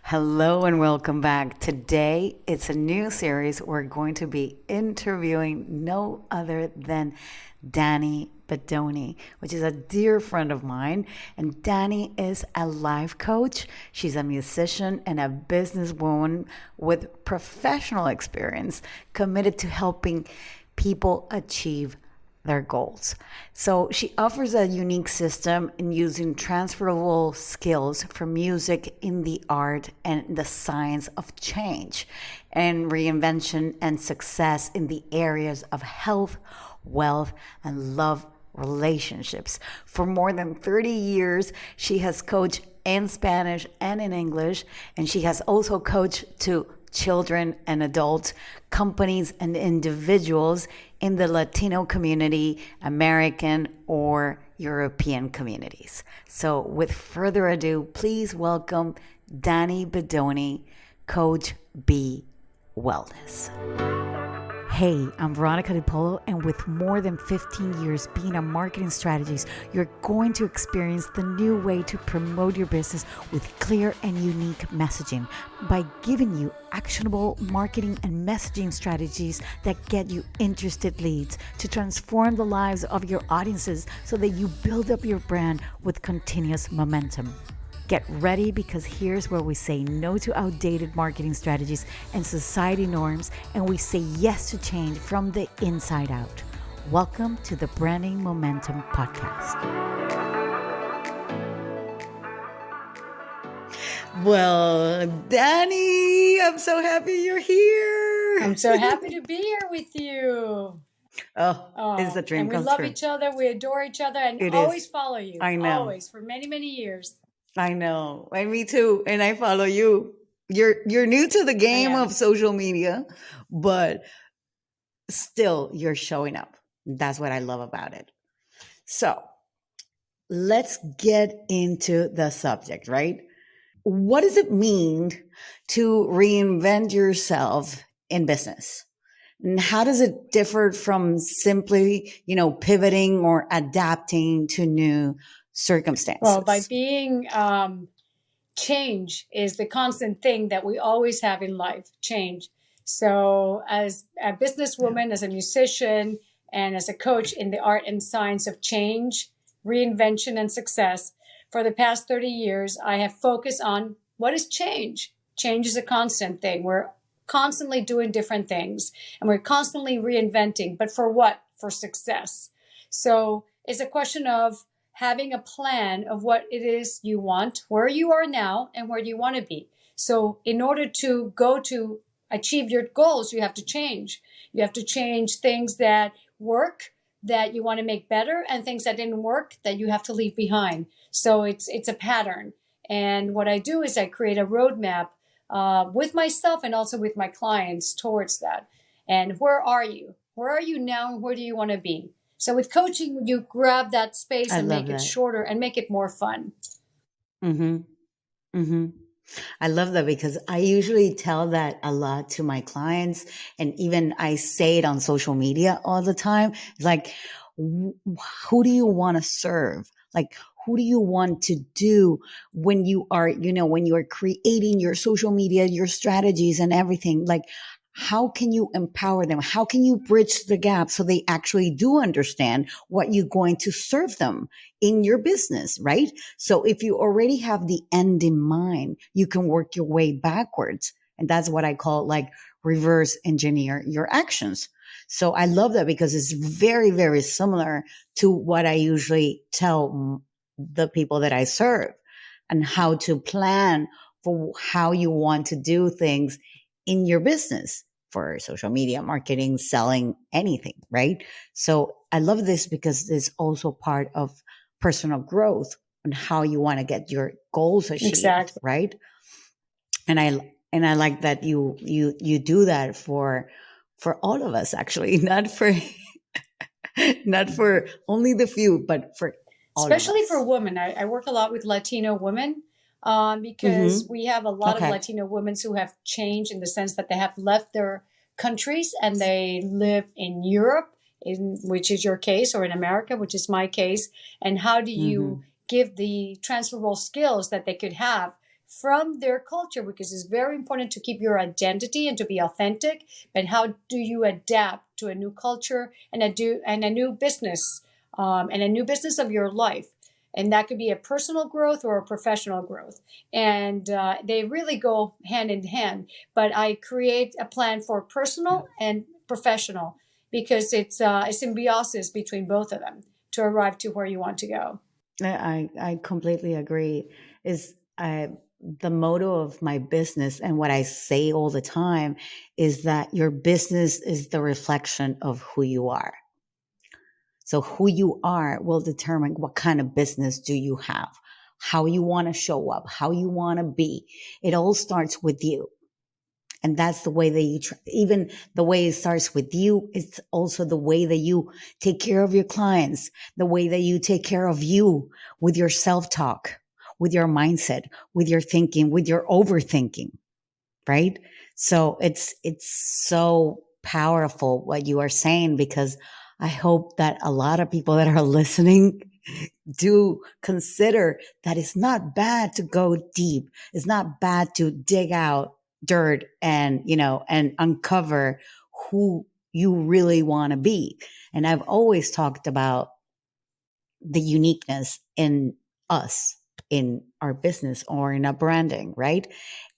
Hello and welcome back. Today it's a new series. We're going to be interviewing no other than Dani Bedoni, which is a dear friend of mine. And Dani is a life coach. She's a musician and a businesswoman with professional experience committed to helping people achieve their goals. So she offers a unique system in using transferable skills from music in the art and the science of change and reinvention and success in the areas of health, wealth, and love relationships. For more than 30 years, she has coached in Spanish and in English, and she has also coached to children and adults, companies and individuals in the Latino community, American or European communities. So with further ado, please welcome Dani Bedoni, Coach B Wellness. Hey, I'm Veronica DiPolo, and with more than 15 years being a marketing strategist, you're going to experience the new way to promote your business with clear and unique messaging by giving you actionable marketing and messaging strategies that get you interested leads to transform the lives of your audiences so that you build up your brand with continuous momentum. Get ready, because here's where we say no to outdated marketing strategies and society norms, and we say yes to change from the inside out. Welcome to the Branding Momentum Podcast. Well, Dani, I'm so happy you're here. I'm so happy to be here with you. It's a dream and we come love true. each other, we adore each other, and It always is. follow you. I know. Always, for many, many years. I know. And me too. And I follow you. You're new to the game of social media, but still you're showing up. That's what I love about it. So let's get into the subject, right? What does it mean to reinvent yourself in business? And how does it differ from simply, pivoting or adapting to new circumstances? Well, by being change is the constant thing that we always have in life, change. So as a businesswoman, as a musician, and as a coach in the art and science of change, reinvention, and success, for the past 30 years, I have focused on what is change. Change is a constant thing. We're constantly doing different things, and we're constantly reinventing. But for what? For success. So it's a question of having a plan of what it is you want, where you are now, and where you want to be. So in order to go to achieve your goals, you have to change. You have to change things that work, that you want to make better, and things that didn't work that you have to leave behind. So it's a pattern. And what I do is I create a roadmap with myself and also with my clients towards that. And where are you? Where are you now, and where do you want to be? So with coaching, you grab that space and make it shorter and make it more fun. Mm-hmm. Mm-hmm. I love that, because I usually tell that a lot to my clients, and even I say it on social media all the time. It's like, who do you want to serve? Like, who do you want to do when you are, when you are creating your social media, your strategies and everything? Like, how can you empower them? How can you bridge the gap so they actually do understand what you're going to serve them in your business, right? So if you already have the end in mind, you can work your way backwards. And that's what I call like reverse engineer your actions. So I love that, because it's very, very similar to what I usually tell the people that I serve, and how to plan for how you want to do things in your business, for social media marketing, selling, anything, right? So I love this because it's also part of personal growth and how you want to get your goals achieved, exactly. Right? And I like that you do that for all of us, actually, not for only the few, but for all especially of us. for women. I work a lot with Latino women because we have a lot of Latino women who have changed in the sense that they have left their countries and they live in Europe, which is your case, or in America, which is my case. And how do you give the transferable skills that they could have from their culture, because it's very important to keep your identity and to be authentic. But how do you adapt to a new culture and a new business, and a new business of your life? And that could be a personal growth or a professional growth. And they really go hand in hand. But I create a plan for personal and professional, because it's a symbiosis between both of them to arrive to where you want to go. I completely agree. Is the motto of my business, and what I say all the time, is that your business is the reflection of who you are. So who you are will determine what kind of business do you have, how you want to show up, how you want to be. It all starts with you. And that's the way that you, even the way it starts with you, it's also the way that you take care of your clients, the way that you take care of you with your self-talk, with your mindset, with your thinking, with your overthinking, right? So it's so powerful what you are saying, because I hope that a lot of people that are listening do consider that it's not bad to go deep. It's not bad to dig out dirt and, and uncover who you really want to be. And I've always talked about the uniqueness in us, in our business or in our branding, right?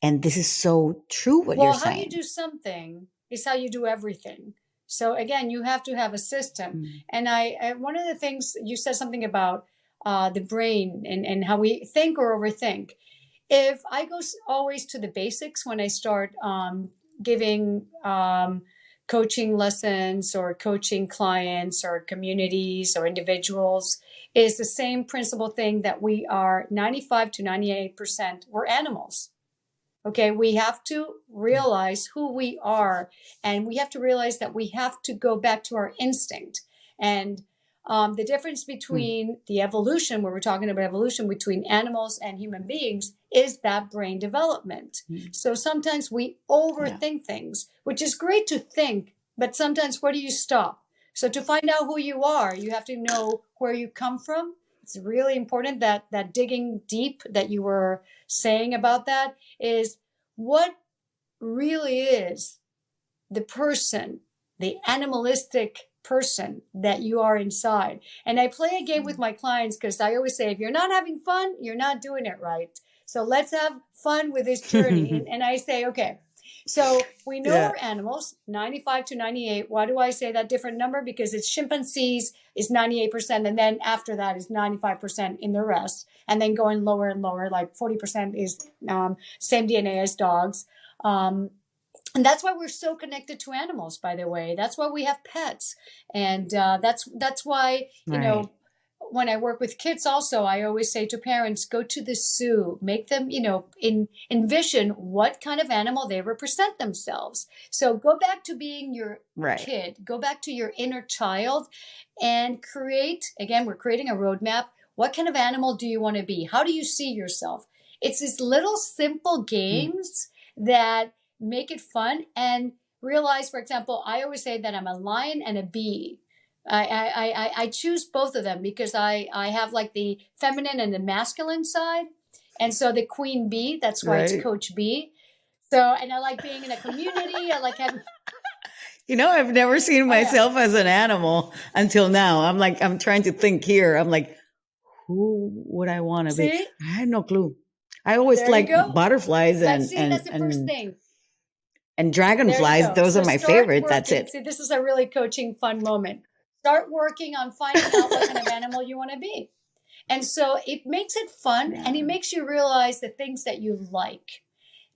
And this is so true what you're Well, how saying. you do something is how you do everything. So again, you have to have a system. And I one of the things you said something about the brain and how we think or overthink. If I go always to the basics when I start giving coaching lessons or coaching clients or communities or individuals, is the same principle thing that we are 95 to 98%, we're animals. Okay, we have to realize who we are, and we have to realize that we have to go back to our instinct. And the difference between the evolution, where we're talking about evolution between animals and human beings, is that brain development. So sometimes we overthink things, which is great to think, but sometimes where do you stop? So to find out who you are, you have to know where you come from. It's really important that digging deep that you were saying about that is what really is the person, the animalistic person that you are inside. And I play a game with my clients, because I always say, if you're not having fun, you're not doing it right. So let's have fun with this journey. and I say, okay, so we know we're animals, 95 to 98. Why do I say that different number? Because it's chimpanzees is 98%. And then after that is 95% in the rest. And then going lower and lower, like 40% is same DNA as dogs. And that's why we're so connected to animals, by the way. That's why we have pets. And that's why, when I work with kids also, I always say to parents, go to the zoo, make them, envision what kind of animal they represent themselves. So go back to being your kid, go back to your inner child and create, again, we're creating a roadmap. What kind of animal do you want to be? How do you see yourself? It's these little simple games that make it fun. And realize, for example, I always say that I'm a lion and a bee. I choose both of them because I have like the feminine and the masculine side. And so the queen bee, that's why it's Coach Bee. So, and I like being in a community. I like having... I've never seen myself as an animal until now. I'm trying to think here. I'm like, who would I want to be? I had no clue. I always like butterflies that's the first thing. And dragonflies. Those are my favorite. That's it. See, this is a really coaching fun moment. Start working on finding out what kind of animal you want to be. And so it makes it fun and it makes you realize the things that you like.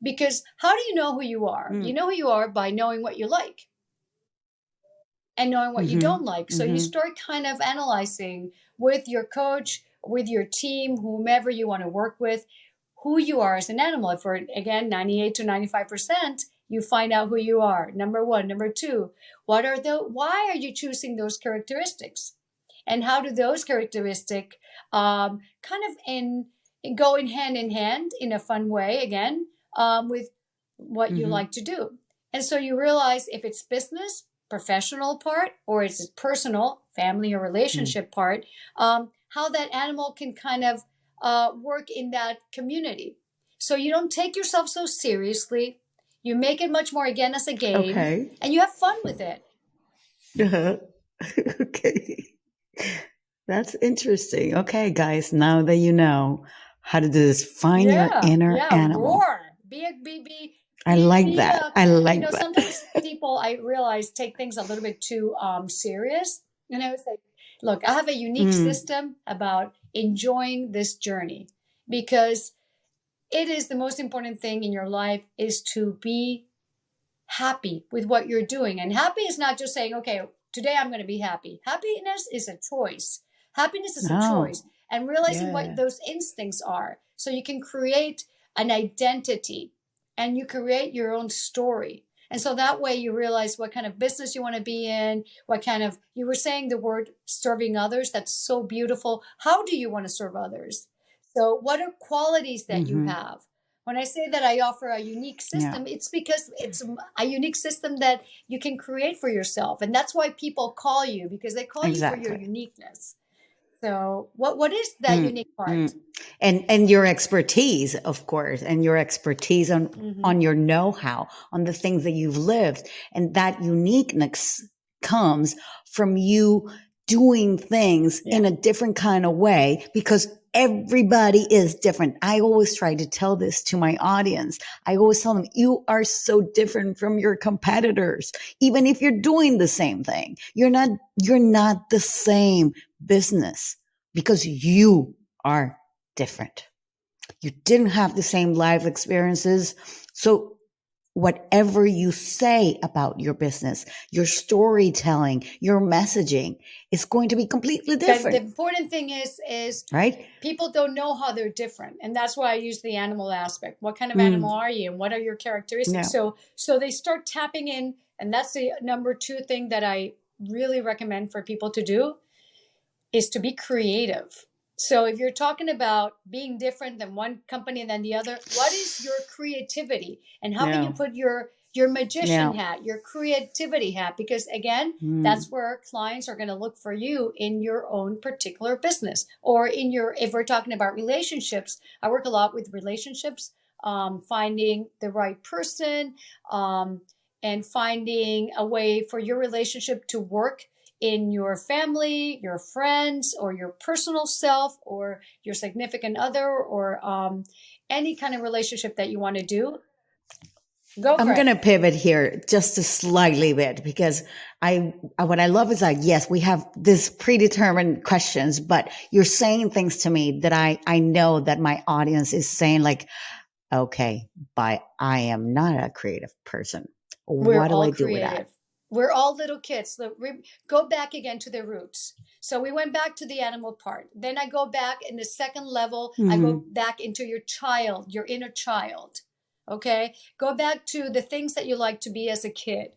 Because how do you know who you are? You know who you are by knowing what you like and knowing what you don't like. So you start kind of analyzing with your coach, with your team, whomever you want to work with, who you are as an animal. If we're, again, 98 to 95%, you find out who you are. Number one. Number two, why are you choosing those characteristics? And how do those characteristics kind of go in hand in a fun way, again, with what you like to do. And so you realize if it's business, professional part, or it's personal, family or relationship part, how that animal can kind of work in that community. So you don't take yourself so seriously. You make it much more again as a game, Okay. and you have fun with it. Uh-huh. Okay. That's interesting. Okay, guys, now that you know how to do this, find your Yeah, inner yeah, animal. roar. Be a I like that. I like that. sometimes people, I realize, take things a little bit too serious. And I was like, look, I have a unique Mm, system about enjoying this journey, because it is the most important thing in your life is to be happy with what you're doing. And happy is not just saying, okay, today I'm going to be happy. Happiness is a choice. Happiness is a oh, choice, and realizing what yeah. those instincts are. So you can create an identity and you create your own story. And so that way you realize what kind of business you want to be in, what kind of, you were saying the word serving others. That's so beautiful. How do you want to serve others? So what are qualities that you Hmm. have? When I say that I offer a unique Yeah, system, it's because it's a unique system that you can create for yourself. And that's why people call you, because they call you for your exactly. uniqueness. So what is that Mm, unique part? mm. And your expertise, of course, and your expertise Mm-hmm. on your know-how, on the things that you've lived, and that uniqueness comes from you doing things Yeah. in a different kind of way because everybody is different. I always try to tell this to my audience. I always tell them, you are so different from your competitors. Even if you're doing the same thing, you're not the same business because you are different. You didn't have the same life experiences. So whatever you say about your business, your storytelling, your messaging is going to be completely But the different, important thing is right? people don't know how they're different, and that's why I use the animal aspect. What kind of animal Mm, are you, and what are your characteristics? yeah. So they start tapping in, and that's the number two thing that I really recommend for people to do, is to be creative. So if you're talking about being different than one company than the other, what is your creativity? And how can you Yeah. put your magician Yeah. hat, your creativity hat? Because again, Mm, that's where clients are going to look for you in your own particular business, or in your, if we're talking about relationships, I work a lot with relationships, finding the right person, and finding a way for your relationship to work in your family, your friends, or your personal self, or your significant other, or any kind of relationship that you want to do. Go for I'm going it. to pivot here just a slightly bit because what I love is like, yes, we have this predetermined questions, but you're saying things to me that I know that my audience is saying like, okay, but I am not a creative person. We're What do all I do with that? creative. We're all little kids. Go back again to their roots. So we went back to the animal part. Then I go back in the second level. I go Hmm. back into your child, your inner child. Okay. Go back to the things that you like to be as a kid.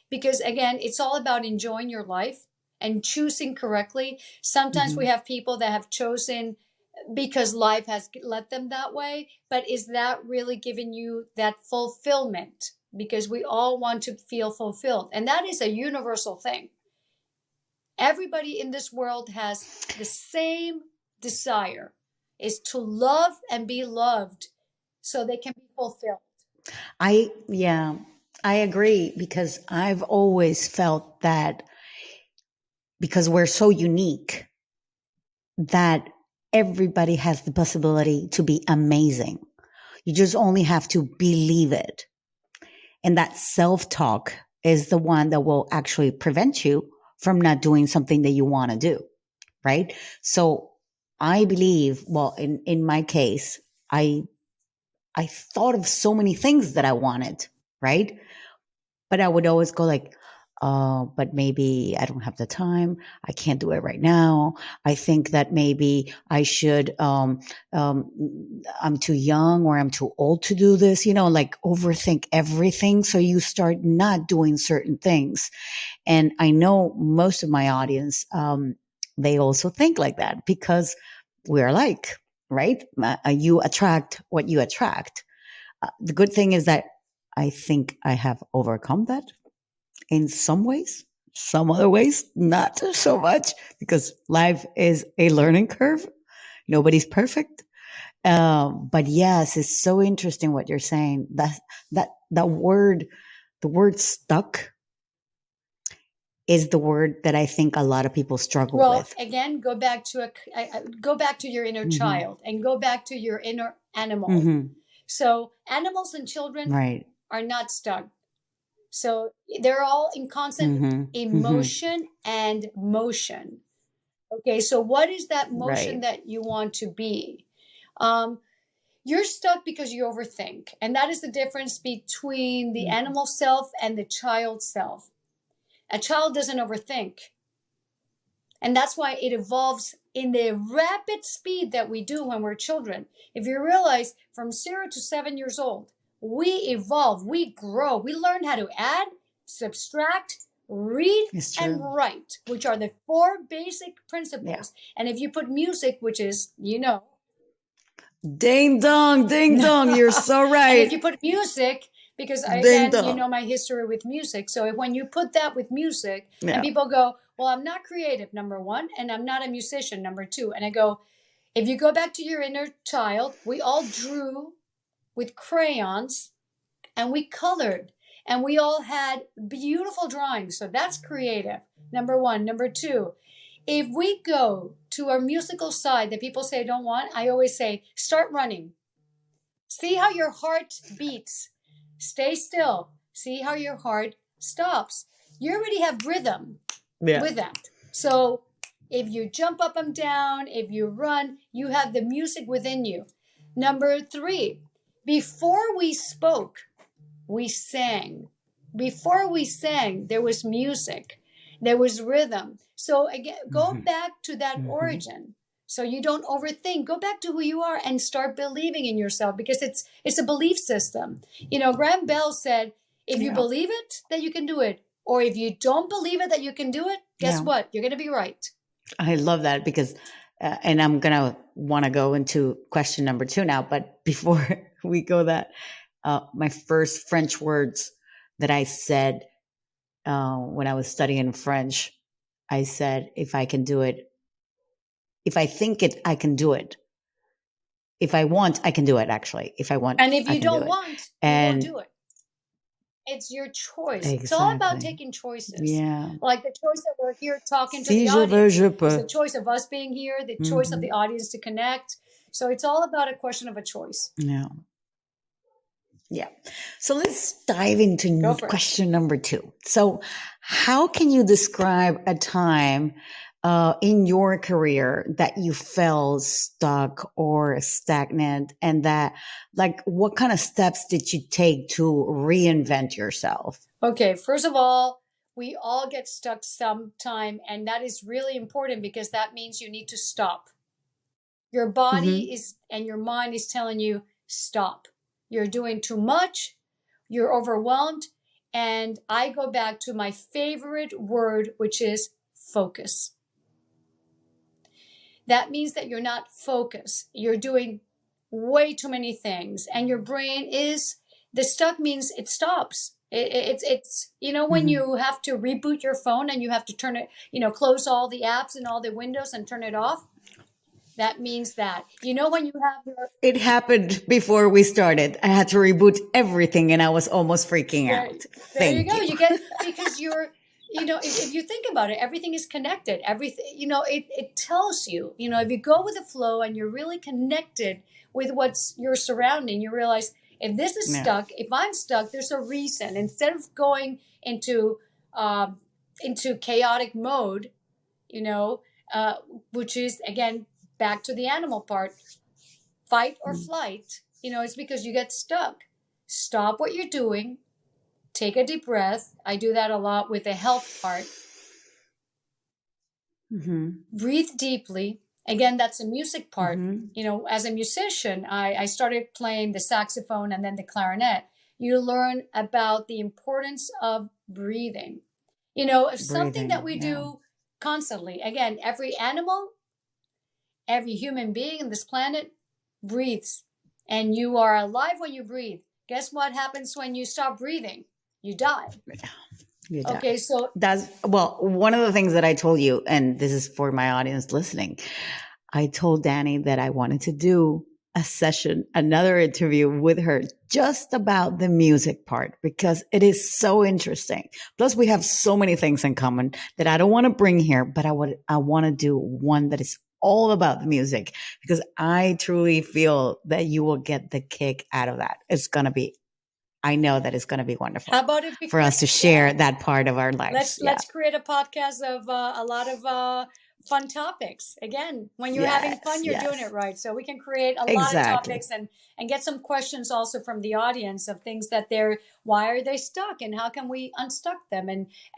Because again, it's all about enjoying your life and choosing correctly. Sometimes we Hmm. have people that have chosen because life has led them that way, but is that really giving you that fulfillment? Because we all want to feel fulfilled, and that is a universal thing. Everybody in this world has the same desire, is to love and be loved so they can be fulfilled. Yeah, I agree because I've always felt that because we're so unique that everybody has the possibility to be amazing. You just only have to believe it. And that self talk is the one that will actually prevent you from not doing something that you want to do. Right. So I believe, well, in my case, I, I thought of so many things that I wanted. Right. But I would always go like, but maybe I don't have the time. I can't do it right now. I think that maybe I should, um, I'm too young or I'm too old to do this, like overthink everything. So you start not doing certain things. And I know most of my audience, they also think like that because we're alike, right? You attract what you attract. The good thing is that I think I have overcome that in some ways, some other ways, not so much because life is a learning curve. Nobody's perfect. But yes, it's so interesting what you're saying. That word, the word stuck, is the word that I think a lot of people struggle Well, with. again, go back to your inner Hmm. child and go back to your inner animal. Hmm. So animals and children Right. are not stuck. So they're all in constant Hmm. Hmm. emotion and motion. Okay, so what is that motion Right. that you want to be? Um, you're stuck because you overthink. And that is the difference between the animal self and the child self. A child doesn't overthink. And that's why it evolves in the rapid speed that we do when we're children. If you realize from 0 to 7 years old, we evolve, we grow, we learn how to add, subtract, read, It's and true. write, which are the four basic Yeah. principles. And if you put music, which is, Ding dong. You're so and if right. you put music, because Ding again, you dong. know my history with music. So when you put that with music and Yeah. people go, well, I'm not creative, number one, and I'm not a musician, number two. And I go, if you go back to your inner child, we all drew with crayons and we colored and we all had beautiful drawings. So that's creative, number one. Number two, if we go to our musical side that people say don't want, I always say, start running. See how your heart beats. Stay still. See how your heart stops. You already have rhythm Yeah. with that. So if you jump up and down, if you run, you have the music within you. Number three, before we spoke, we sang. Before we sang, there was music, there was rhythm. So again, go Hmm. back to that Hmm. origin. So you don't overthink. Go back to who you are and start believing in yourself because it's a belief system. Graham Bell said, if you Yeah. believe it, that you can do it. Or if you don't believe it that you can do it, guess Yeah. what? You're going to be right. I love that because, and I'm going to want to go into question number 2 now. But before we go that, my first French words that I said when I was studying French, I said, if I can do it, if I think it, I can do it. If I want, I can do it, actually. If I want, And if I you can do don't it. want, you won't And do it. It's your choice. It's all about exactly. taking choices. Yeah. Like the choice that we're here talking to Si the je veux, audience. je It's the peux. choice of us being here, the choice of the Hmm. audience to connect. So it's all about a question of a choice. Yeah. Yeah. So let's dive Go into for it. question number 2. So, how can you describe a time in your career that you felt stuck or stagnant, and that, like, what kind of steps did you take to reinvent yourself? Okay, first of all, we all get stuck sometime, and that is really important because that means you need to stop. Your body Hmm. is and your mind is telling you, stop. You're doing too much, you're overwhelmed. And I go back to my favorite word, which is focus. That means that you're not focused. You're doing way too many things, and your brain is the stuck means it stops. It's when Hmm. you have to reboot your phone and you have to turn it, close all the apps and all the windows and turn it off. That means that when you have your It happened before we started. I had to reboot everything and I was almost freaking there, out. there you Thank go. you. You get because you're if you think about it, everything is connected. Everything it tells you if you go with the flow and you're really connected with what's your surrounding, you realize if this is Yeah. stuck, if I'm stuck, there's a reason. Instead of going um, into chaotic mode, you know, uh, which is again back to the animal part, fight or flight. It's because you get stuck. Stop what you're doing, take a deep breath. I do that a lot with the health part. Hmm. Breathe deeply. Again, that's the music part. Hmm. As a musician, I started playing the saxophone and then the clarinet. You learn about the importance of breathing. It's something that Breathing. we Yeah. do constantly. Again, every animal, every human being on this planet breathes. And you are alive when you breathe. Guess what happens when you stop breathing? You die. You Okay, die. so That's, well, one of the things that I told you, and this is for my audience listening, I told Danny that I wanted to do a session, another interview with her just about the music part because it is so interesting. Plus, we have so many things in common that I don't want to bring here, but I want to do one that is all about the music because I truly feel that you will get the kick out of that. It's going to be, I know that it's going to be wonderful How about if we for us to share that part of our lives. Yeah. let's create a podcast of a lot of fun topics. Again, when you're having fun, Yes. you're doing it Yes. right. So we can create a lot of Exactly. topics and get some questions also from the audience of things that they're, why are they stuck and how can we unstuck them,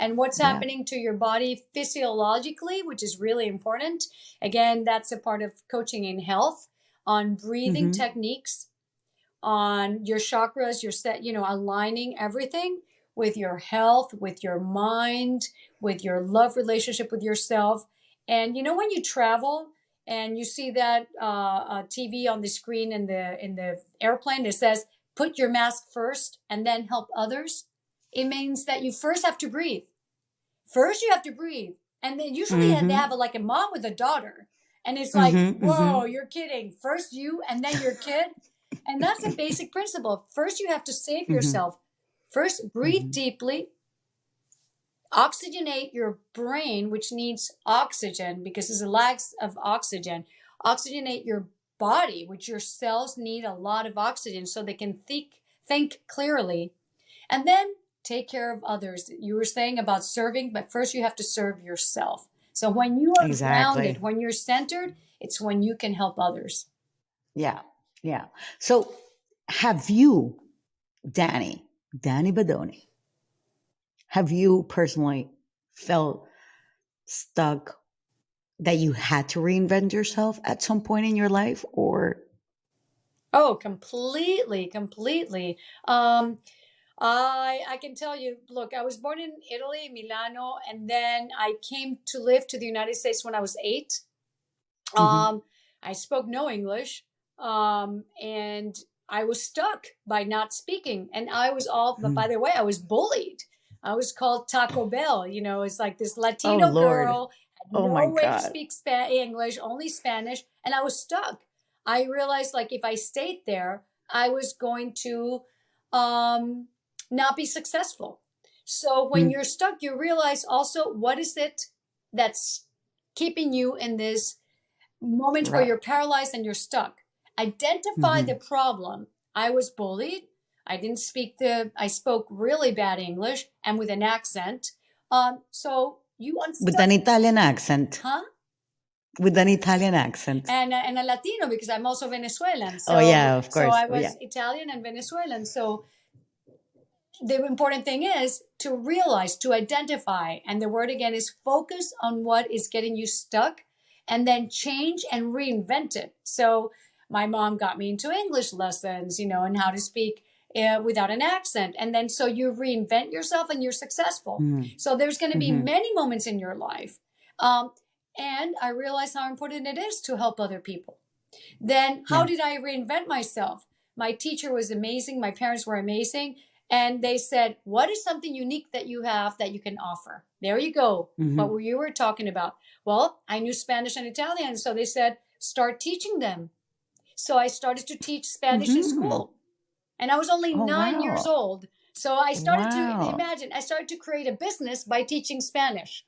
and what's Yeah. happening to your body physiologically, which is really important. Again, that's a part of coaching in health, on breathing Mm-hmm. techniques, on your chakras, your set, aligning everything with your health, with your mind, with your love relationship with yourself. And when you travel and you see that TV on the screen in the airplane that says put your mask first and then help others, it means that you first have to breathe. First you have to breathe, and then usually they have like a mom with a daughter, and it's like, Mm-hmm. whoa, Mm-hmm. you're kidding. First you and then your kid. And that's a basic principle. First, you have to save Mm-hmm. yourself. First, breathe Mm-hmm. deeply, oxygenate your brain, which needs oxygen because there's a lack of oxygen. Oxygenate your body, which your cells need a lot of oxygen so they can think clearly. And then take care of others. You were saying about serving, but first you have to serve yourself. So when you are Exactly. grounded, when you're centered, it's when you can help others. Yeah. Yeah. So have you, Dani Bedoni, have you personally felt stuck that you had to reinvent yourself at some point in your life or Oh, completely, completely. Um, I can tell you, look, I was born in Italy, Milano, and then I came to live to the United States when I was 8. mm-hmm. I spoke no English, and I was stuck by not speaking. And I was but by the way, I was bullied. I was called Taco Bell. It's like this Oh Latino Lord. girl, had Oh my no way to God. speak English, only Spanish, and I was stuck. I realized like if I stayed there, I was going to um, not be successful. So when Mm, you're stuck, you realize also what is it that's keeping you in this moment where right. you're paralyzed and you're stuck. Identify the Mm-hmm. problem. I was bullied. I spoke really bad English and with an accent. So you With unstuck, an Italian accent. huh? With an Italian accent. And a Latino because I'm also Venezuelan. Oh So yeah, of so course. I Oh yeah. was Italian and Venezuelan. So the important thing is to realize, to identify, and the word again is focus on what is getting you stuck and then change and reinvent it. So my mom got me into English lessons, and how to speak without an accent. And then so you reinvent yourself and you're successful. Mm-hmm. So there's going to be Mm-hmm. many moments in your life. And I realized how important it is to help other people. Then how Yeah. did I reinvent myself? My teacher was amazing. My parents were amazing. And they said, what is something unique that you have that you can offer? There you go. Mm-hmm. What you were talking about. Well, I knew Spanish and Italian. So they said, start teaching them. So I started to teach Spanish in Mm-hmm. school. And I was only Oh 9 years wow. old. So I started to Wow. imagine, I started to create a business by teaching Spanish.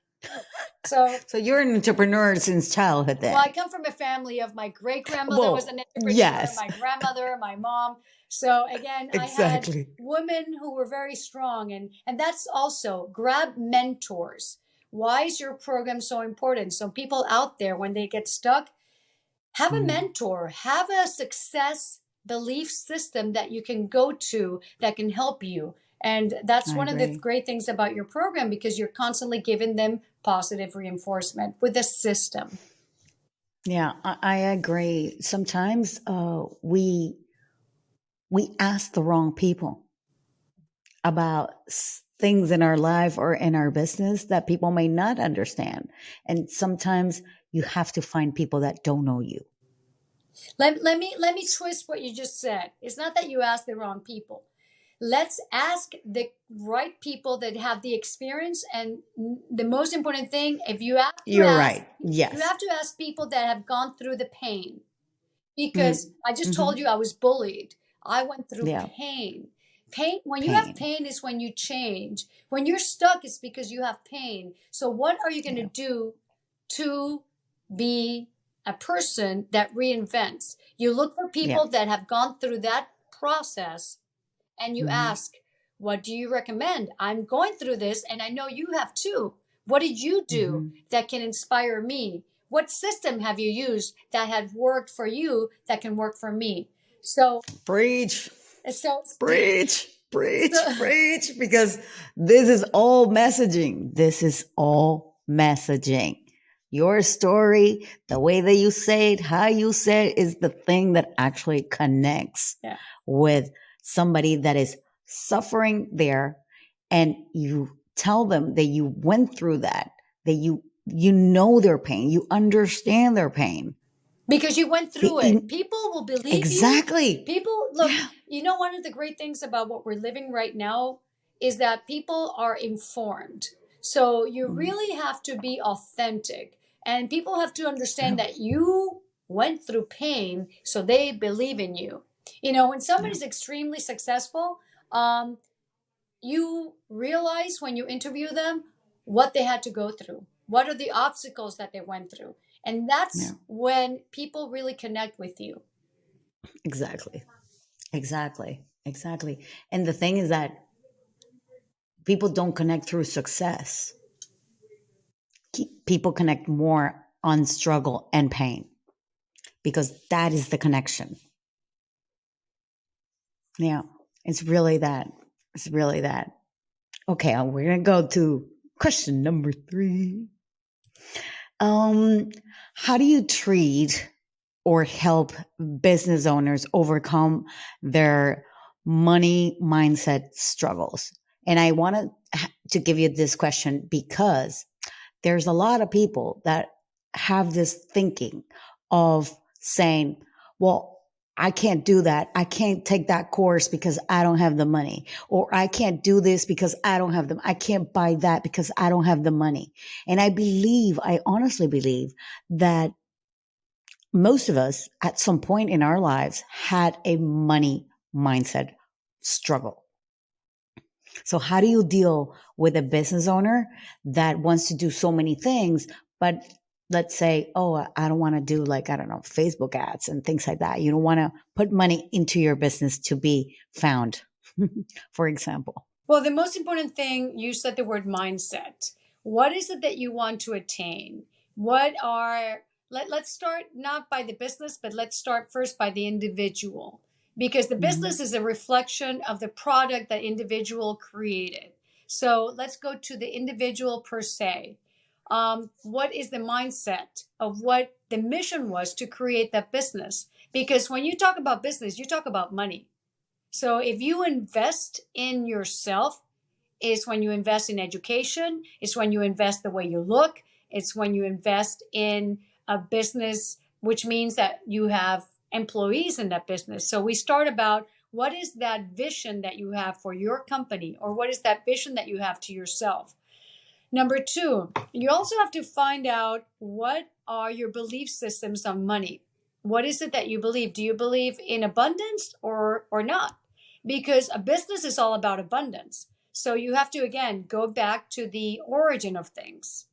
So So you're an entrepreneur since childhood well, I then. come from a family of my great grandmother was an Well, entrepreneur, yes. my grandmother, my mom. So again, I had Exactly. women who were very strong, and that's also grab mentors. Why is your program so important? So people out there, when they get stuck, have a Mm, mentor, have a success belief system that you can go to that can help you. And that's I one of the agree. great things about your program because you're constantly giving them positive reinforcement with a system. Yeah, I agree. Sometimes we ask the wrong people about things in our life or in our business that people may not understand, and sometimes you have to find people that don't know you. Let me twist what you just said. It's not that you ask the wrong people. Let's ask the right people that have the experience. And the most important thing, if you have to You're ask, right. you Yes. have to ask people that have gone through the pain. because Mm. I just Hmm. told you I was bullied. I went through Yeah. pain. Pain, when you have Pain. pain, is when you change. When you're stuck, it's because you have pain. So, what are you going to Yeah. do to be a person that reinvents? You look for Yeah. people that have gone through that process and you Hmm. ask, what do you recommend? I'm going through this and I know you have too. What did you do Hmm. that can inspire me? What system have you used that had worked for you that can work for me? So, Preach. so, Preach, preach, so, preach, because this is all messaging. This is all messaging. Your story, the way that you say it, how you say it, is the thing that actually connects yeah. with somebody that is suffering there. And you tell them that you went through that, that you know their pain, you understand their pain. Because you went through it. People will believe you. Exactly. People, look, Yeah. one of the great things about what we're living right now is that people are informed. So you Mm. really have to be authentic. And people have to Yeah. understand that you went through pain, so they believe in you. When Yeah. somebody's extremely successful, um, you realize when you interview them what they had to go through, what are the obstacles that they went through. And Yeah. that's when people really connect with you. Exactly. Exactly. Exactly. And the thing is that people don't connect through success. People connect more on struggle and pain because that is the connection. Yeah. It's really that. It's really that. Okay. We're going to go to question number 3. Um, how do you treat or help business owners overcome their money mindset struggles? And I wanted to give you this question because there's a lot of people that have this thinking of saying, well, I can't do that. I can't take that course because I don't have the money. Or I can't do this because I don't have I can't buy that because I don't have the money. And I honestly believe that most of us at some point in our lives had a money mindset struggle. So how do you deal with a business owner that wants to do so many things, but let's say, oh, I don't want to do, like, I don't know, Facebook ads and things like that. You don't want to put money into your business to be found, for example. Well, the most important thing, you said the word mindset. What is it that you want to attain? What are, let's start not by the business, but let's start first by the individual. Because the Hmm. business is a reflection of the product that individual created. So let's go to the individual per se. What is the mindset of what the mission was to create that business? Because when you talk about business, you talk about money. So if you invest in yourself, is when you invest in education, it's when you invest the way you look, it's when you invest in a business, which means that you have employees in that business. So we start about what is that vision that you have for your company, or what is that vision that you have to yourself. Number two, you also have to find out what are your belief systems on money. What is it that you believe? Do you believe in abundance or not? Because a business is all about abundance. So you have to again go back to the origin of things.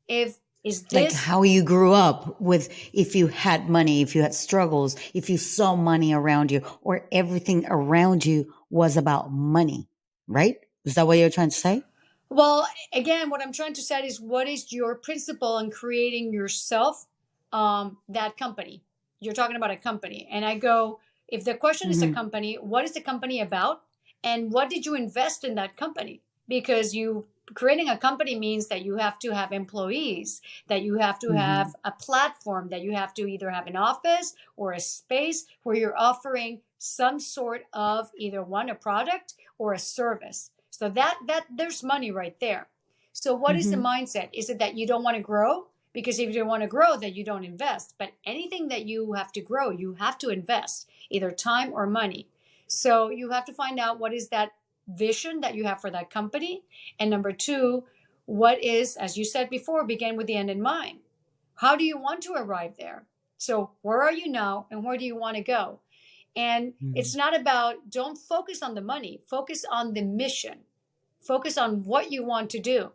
If is Like this how you grew up with, if you had money, if you had struggles, if you saw money around you, or everything around you was about money, right? Is that what you're trying to say? Well, again, what I'm trying to say is what is your principle in creating yourself, that company? You're talking about a company. And I go, if the question is a Hmm. company, what is the company about? And what did you invest in that company? Because you creating a company means that you have to have employees, that you have to Hmm. have a platform, that you have to either have an office or a space where you're offering some sort of either one, a product or a service. So that there's money right there. So what is the Hmm. mindset? Is it that you don't want to grow? Because if you don't want to grow, then you don't invest. But anything that you have to grow, you have to invest either time or money. So you have to find out what is that vision that you have for that company. And number two, what is, as you said before, begin with the end in mind. How do you want to arrive there? So where are you now and where do you want to go? And it's not about, don't focus on the money, focus on the mission, focus on what you want to do.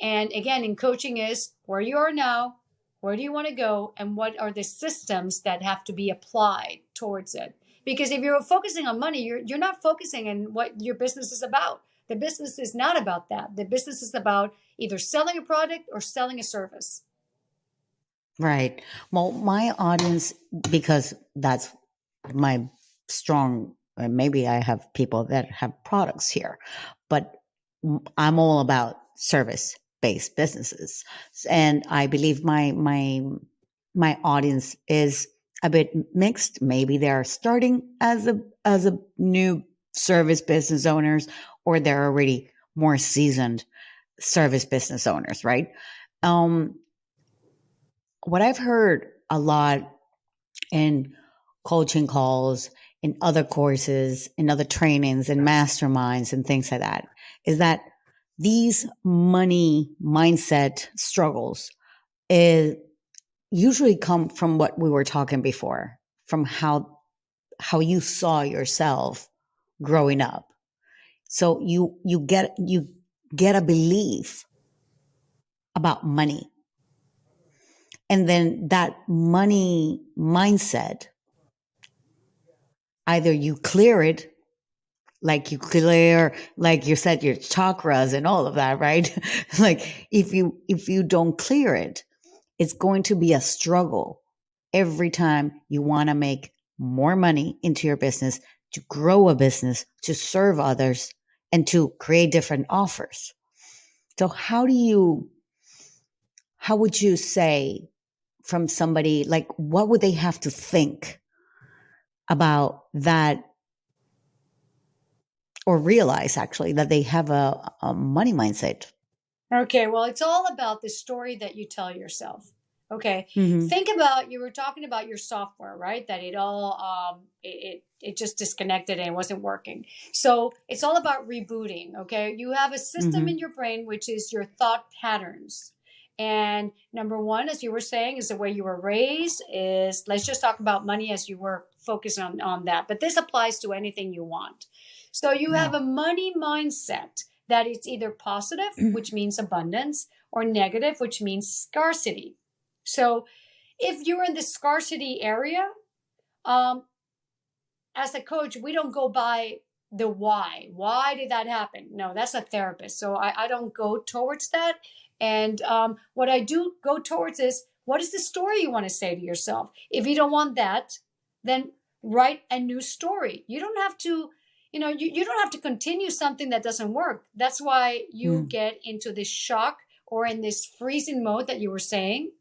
And again, in coaching is where you are now, where do you want to go, and what are the systems that have to be applied towards it? Because if you're focusing on money, you're not focusing on what your business is about. The business is not about that. The business is about either selling a product or selling a service. Right. Well, my audience, because that's my strong, maybe I have people that have products here, but I'm all about service based businesses. And I believe my audience is a bit mixed. Maybe they're starting as a new service business owners, or they're already more seasoned service business owners, right? Um, what I've heard a lot in coaching calls, in other courses, in other trainings, and masterminds, and things like that, is that these money mindset struggles is usually come from what we were talking before, from how you saw yourself growing up. So you get a belief about money, and then that money mindset, either you clear it, like you clear, like you said, your chakras and all of that, right? Like if you don't clear it, it's going to be a struggle every time you want to make more money into your business, to grow a business, to serve others, and to create different offers. So how would you say, from somebody, like, what would they have to think about that, or realize actually that they have a money mindset? Okay, well, it's all about the story that you tell yourself. Okay, Mm-hmm. think about, you were talking about your software, right? That it all it just disconnected and it wasn't working. So it's all about rebooting. Okay, you have a system in Mm-hmm. your brain which is your thought patterns. And number one, as you were saying, is the way you were raised. Is, let's just talk about money as you were focused on that. But this applies to anything you want. So you Yeah. have a money mindset that it's either positive, which means abundance, or negative, which means scarcity. So if you're in the scarcity area, um, as a coach, we don't go by the why. Why did that happen? No, that's a therapist. So I don't go towards that. And what I do go towards is, what is the story you want to say to yourself? If you don't want that, then write a new story. You don't have to, you don't have to continue something that doesn't work. That's why you Mm. get into this shock or in this freezing mode that you were saying,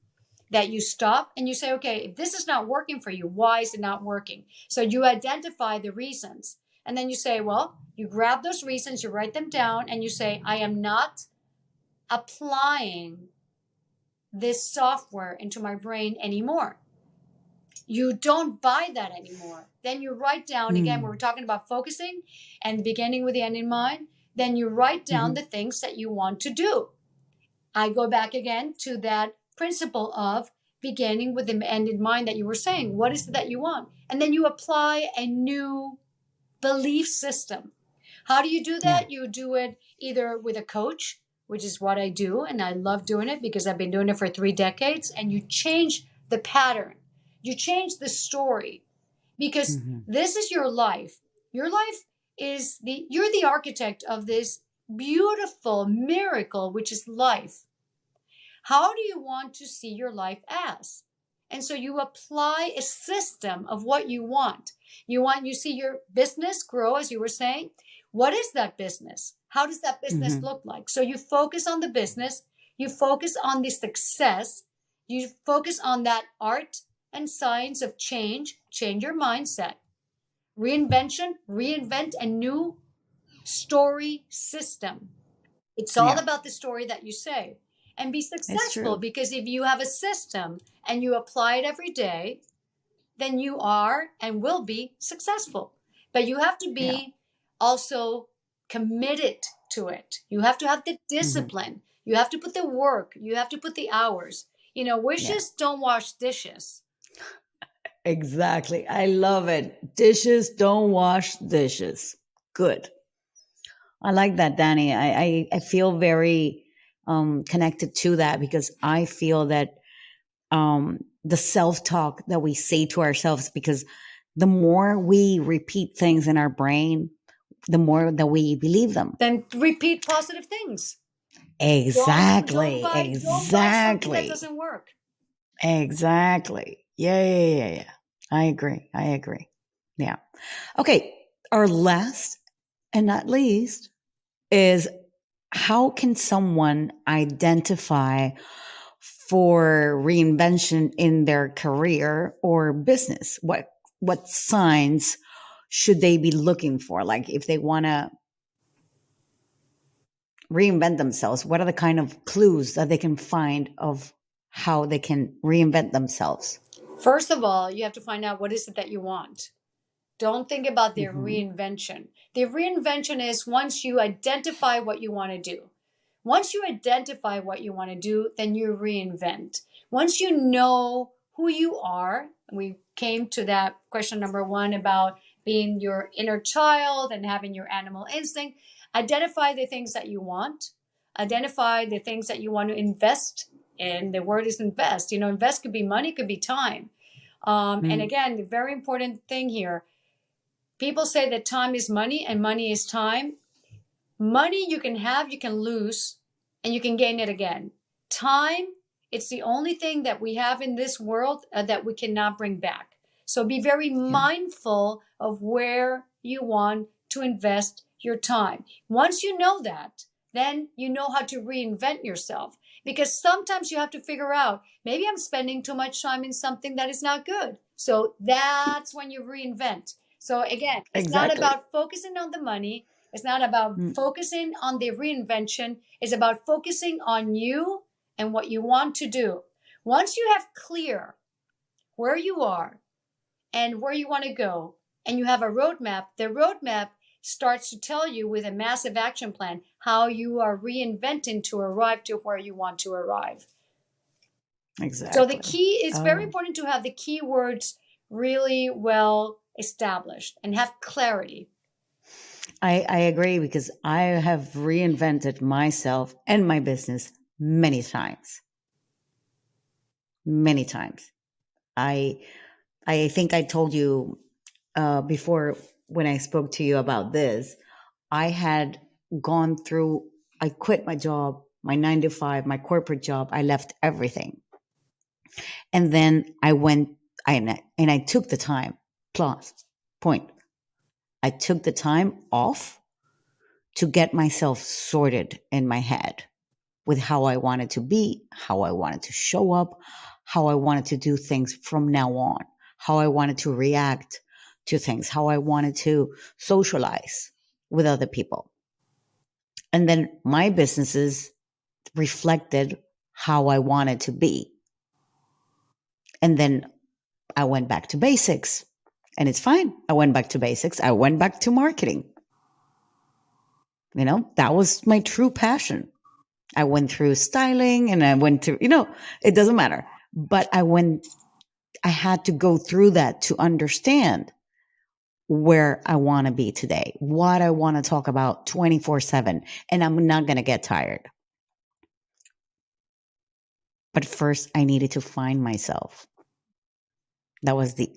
that you stop and you say, okay, if this is not working for you, why is it not working? So you identify the reasons. And then you say, well, you grab those reasons, you write them down, and you say, I am not applying this software into my brain anymore. You don't buy that anymore. Then you write down, again, Mm. we're talking about focusing and beginning with the end in mind. Then you write down Mm-hmm. the things that you want to do. I go back again to that principle of beginning with the end in mind that you were saying. What is it that you want? And then you apply a new belief system. How do you do Yeah. that? You do it either with a coach, which is what I do, and I love doing it because I've been doing it for 3 decades, and you change the pattern. You change the story, because Mm-hmm. this is your life. Your life is you're the architect of this beautiful miracle, which is life. How do you want to see your life as? And so you apply a system of what you want. You see your business grow, as you were saying. What is that business? How does that business Mm-hmm. look like? So you focus on the business, you focus on the success, you focus on that art and science of change your mindset. Reinvention, reinvent a new story system. It's all Yeah, about the story that you say, and be it's successful, true. because if you have a system and you apply it every day, then you are and will be successful. But you have to Yeah. be also committed to it. You have to have the Mm-hmm. discipline. You have to put the work. You have to put the hours. Yeah. Wishes don't wash dishes. Exactly. I love it. Dishes, don't wash dishes. Good. I like that, Danny. I feel very connected to that because I feel that the self talk that we say to ourselves, because the more we repeat things in our brain, the more that we believe them. Then repeat positive things. Exactly. Don't buy something that Exactly. doesn't work. Exactly. Yeah. I agree. I agree. Yeah. Okay. Our last and not least is, how can someone identify for reinvention in their career or business? What signs should they be looking for? Like if they want to reinvent themselves, what are the kind of clues that they can find of how they can reinvent themselves? First of all, you have to find out what is it that you want. Don't think about the Mm-hmm. reinvention. The reinvention is once you identify what you want to do. Once you identify what you want to do, then you reinvent. Once you know who you are, we came to that question number one about being your inner child and having your animal instinct. Identify the things that you want. Identify the things that you want to invest in. The word is invest. Invest could be money, could be time. And Mm. again, the very important thing here, people say that time is money and money is time. Money you can have, you can lose, and you can gain it again. Time, it's the only thing that we have in this world that we cannot bring back. So be very Yeah. mindful of where you want to invest your time. Once you know that, then you know how to reinvent yourself. Because sometimes you have to figure out, maybe I'm spending too much time in something that is not good. So that's when you reinvent. So again, it's not Exactly. about focusing on the money. It's not about Mm. focusing on the reinvention. It's about focusing on you and what you want to do. Once you have clear where you are and where you want to go, and you have a roadmap, the roadmap starts to tell you with a massive action plan how you are reinventing to arrive to where you want to arrive. So the Exactly. key is very Oh, important to have the keywords really well established and have clarity. I agree because I have reinvented myself and my business many times. Many times. I I think I told you before when I spoke to you about this. I had gone through. I quit my job, my 9 to 5, my corporate job. I left everything, and then I went. I took the time. Plus, point. I took the time off to get myself sorted in my head with how I wanted to be, how I wanted to show up, how I wanted to do things from now on, how I wanted to react to things, how I wanted to socialize with other people. And then my businesses reflected how I wanted to be. And then I went back to basics. And it's fine. I went back to basics. I went back to marketing. That was my true passion. I went through styling and I went to, it doesn't matter. But I had to go through that to understand where I want to be today, what I want to talk about 24/7. And I'm not going to get tired. But first, I needed to find myself. That was the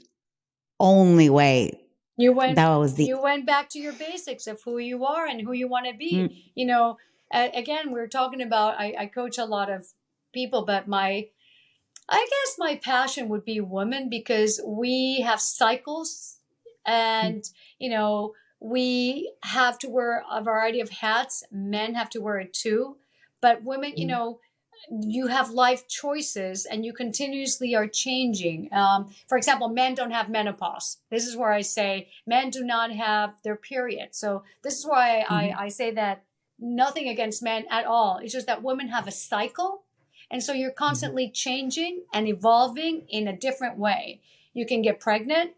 only way. You went That was the. you went back to your basics of who you are and who you want to be. Mm, Again, we're talking about I coach a lot of people, but I guess my passion would be women because we have cycles mm, and we have to wear a variety of hats. Men have to wear it too. But women, mm, you have life choices and you continuously are changing. For example, men don't have menopause. This is where I say men do not have their period. So this is why mm, I say that nothing against men at all. It's just that women have a cycle. And so you're mm. constantly changing and evolving in a different way. You can get pregnant.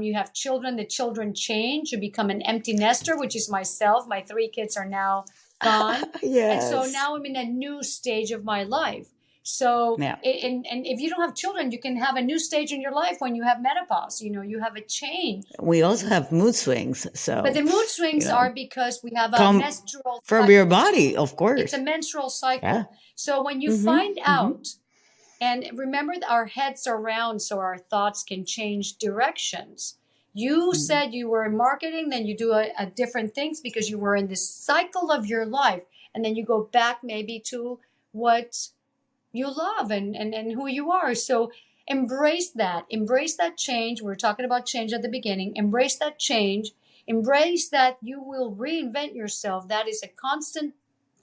You have children. The children change. You become an empty nester, which is myself. My 3 kids are now gone. And so Yes. now I'm in a new stage of my life. So, Yeah. and if you don't have children, you can have a new stage in your life when you have menopause. You have a change. We also have mood swings. But So, the mood you swings are know, because we have a come menstrual from your cycle. body, of It's a course. menstrual Yeah. cycle. So when you Mm-hmm. find Mm-hmm. out, and remember that our heads are round, so our thoughts can change directions. You Mm-hmm. said you were in marketing, then you do a different things because you were in this cycle of your life. And then you go back maybe to what you love and who you are. So embrace that change. We're talking about change at the beginning. Embrace that change. Embrace that you will reinvent yourself. That is a constant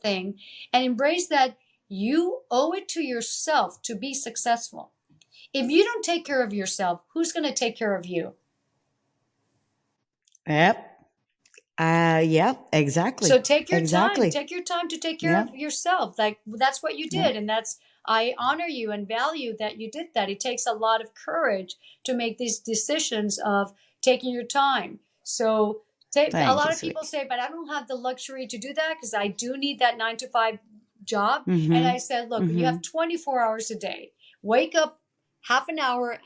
thing. And embrace that you owe it to yourself to be successful. If you don't take care of yourself, who's going to take care of you? Yep. Yeah, exactly. So take your time. Exactly. Take your time to take care Yeah. of yourself. Like that's what you Yeah. did, and that's I honor you and value that you did that. It takes a lot of courage to make these decisions of taking your time. So a Thank you, lot of people sweetie. say, but I don't have the luxury to do that because I do need that 9 to 5 job. And Mm-hmm. I said, look, you Mm-hmm. have 24 hours a day. Wake up half an hour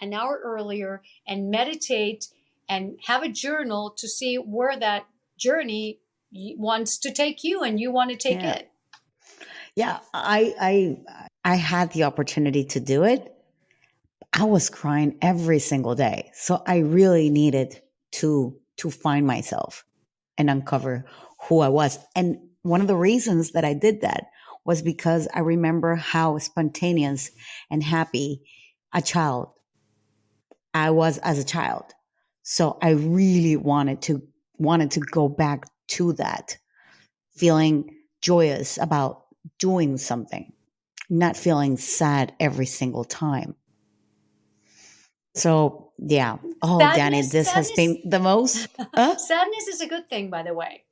earlier, and meditate and have a journal to see where that journey wants to take you and you want to take Yeah. it. Yeah. I had the opportunity to do it. I was crying every single day. So I really needed to find myself and uncover who I was. And one of the reasons that I did that was because I remember how spontaneous and happy a child I was as a child. So I really wanted to go back to that, feeling joyous about doing something, not feeling sad every single time. So yeah. Oh, Danny, Sadness, this has sadness, been the most. Uh, sadness is a good thing, by the way.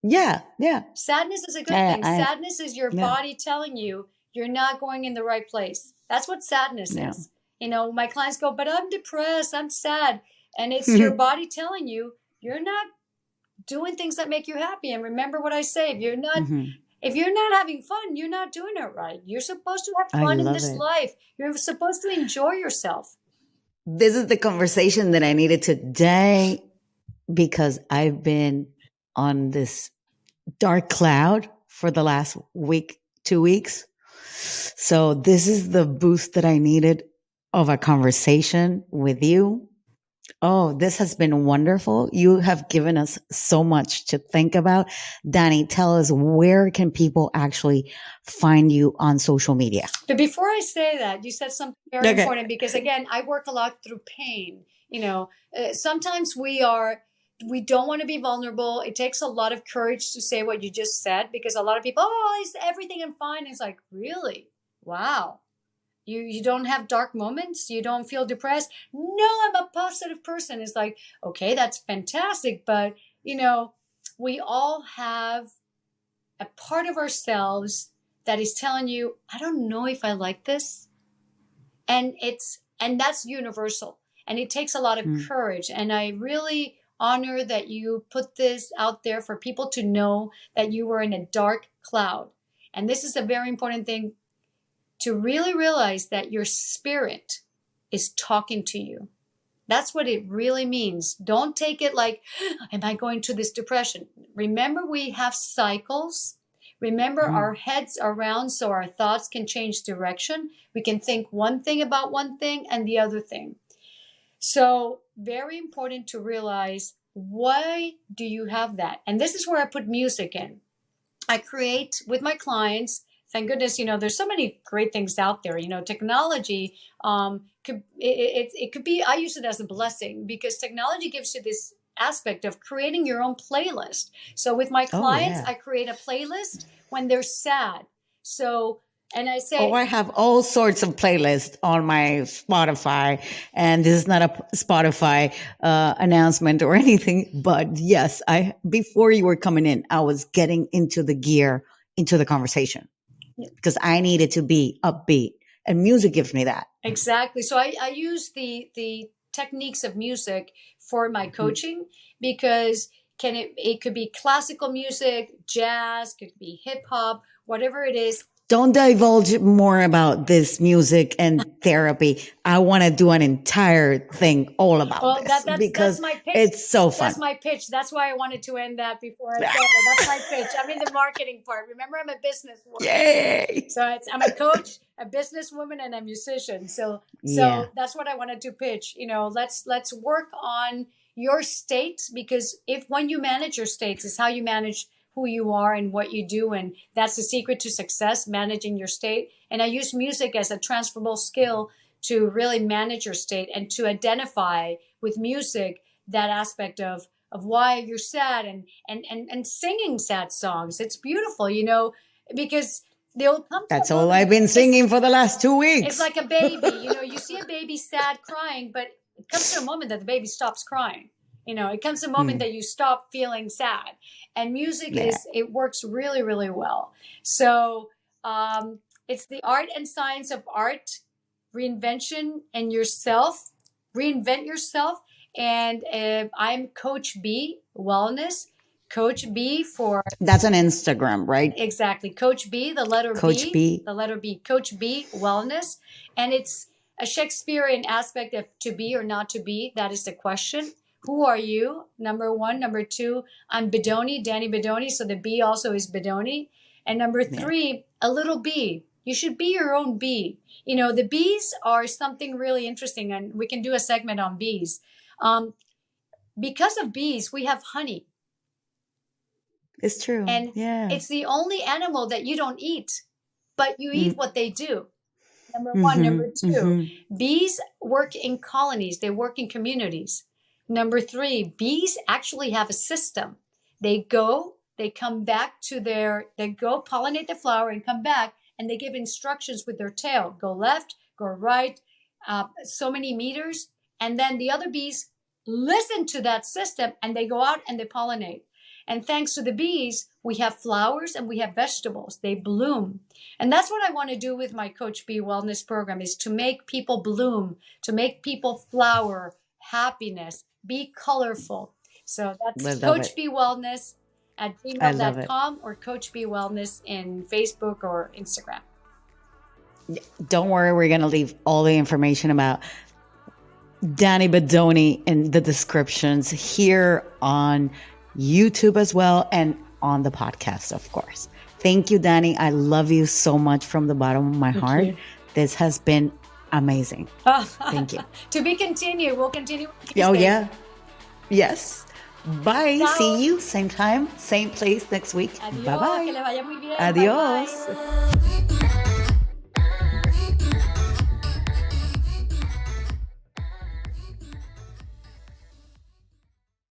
yeah, yeah, Sadness is a good I, thing. I, Sadness is your yeah, body telling you you're not going in the right place. That's what sadness yeah. is. My clients go, but I'm depressed, I'm sad. And it's your body telling you you're not doing things that make you happy. And remember what I say, Hmm. if you're not having fun, you're not doing it right. You're supposed to have I fun in love this it. life. You're supposed to enjoy yourself. This is the conversation that I needed today because I've been on this dark cloud for the last week, 2 weeks. So this is the boost that I needed of a conversation with you. Oh, this has been wonderful. You have given us so much to think about. Dani, tell us, where can people actually find you on social media? But before I say that, you said something very Okay. important because again, I work a lot through pain. Sometimes we don't want to be vulnerable. It takes a lot of courage to say what you just said because a lot of people, oh, is everything I'm fine? It's like, really? Wow. You don't have dark moments? You don't feel depressed? No, I'm a positive person. It's like, okay, that's fantastic. But, we all have a part of ourselves that is telling you, I don't know if I like this. And that's universal. And it takes a lot of Mm. courage. And I really honor that you put this out there for people to know that you were in a dark cloud. And this is a very important thing to really realize that your spirit is talking to you. That's what it really means. Don't take it like, am I going to this depression? Remember, we have cycles. Remember, our Mm. heads are round, so our thoughts can change direction. We can think one thing about one thing and the other thing. So, very important to realize, why do you have that? And this is where I put music in. I create with my clients. Thank goodness, there's so many great things out there. Technology it could be. I use it as a blessing because technology gives you this aspect of creating your own playlist. So with my Oh, clients, yeah. I create a playlist when they're sad. So and I Oh, say, I have all sorts of playlists on my Spotify, and this is not a Spotify announcement or anything. But yes, I before you were coming in, I was getting into the gear into the conversation because I needed to be upbeat, and music gives me that. exactly. So I use the techniques of music for my Mhm. coaching because it could be classical music, jazz, could be hip hop, whatever it is. don't divulge more about this music and therapy. I want to do an entire thing all about Well, this that's because my pitch. it's so That's fun. my pitch. That's why I wanted to end that before I started. That's my pitch. I'm in the marketing part. Remember, I'm a businesswoman. Yay! So I'm a coach, a businesswoman, and a musician. So Yeah. that's what I wanted to pitch. Let's work on your states, because when you manage your states is how you manage who you are and what you do, and that's the secret to success, managing your state. And I use music as a transferable skill to really manage your state and to identify with music that aspect of why you're sad, and singing sad songs. It's beautiful, because they'll come to That's a all moment- I've been singing for the last 2 weeks. It's like a baby, you see a baby sad crying, but it comes to a moment that the baby stops crying. It comes to a moment that you stop feeling sad. And music it works really, really well. So it's the art and science of art, reinvention and yourself, reinvent yourself. And I'm Coach B Wellness. Coach B for... That's an Instagram, right? Exactly. Coach B, the letter Coach B. The letter B. Coach B Wellness. And it's a Shakespearean aspect of to be or not to be. That is the question. Who are you? Number one. Number two, I'm Bedoni, Dani Bedoni. So the B also is Bedoni. And number three, a little bee. You should be your own bee. The bees are something really interesting, and we can do a segment on bees. Because of bees, we have honey. It's true. And it's the only animal that you don't eat, but you eat what they do. Number one. Number two, bees work in colonies. They work in communities. Number three, bees actually have a system. They come back they go pollinate the flower and come back, and they give instructions with their tail. Go left, go right, so many meters. And then the other bees listen to that system, and they go out and they pollinate. And thanks to the bees, we have flowers and we have vegetables. They bloom. And that's what I want to do with my Coach B Wellness program, is to make people bloom, to make people flower, happiness, be colorful. So that's Coach B Wellness at gmail.com or Coach B Wellness in Facebook or Instagram. Don't worry, we're going to leave all the information about Dani Bedoni in the descriptions here on YouTube as well, and on the podcast, of course. Thank you, Dani. I love you so much from the bottom of my heart. You. This has been amazing. Thank you. To be continued. We'll continue. Oh, yeah. Yes. Bye. Ciao. See you same time, same place next week. Adiós. Bye-bye. Que le vaya muy bien. Adiós. Bye-bye.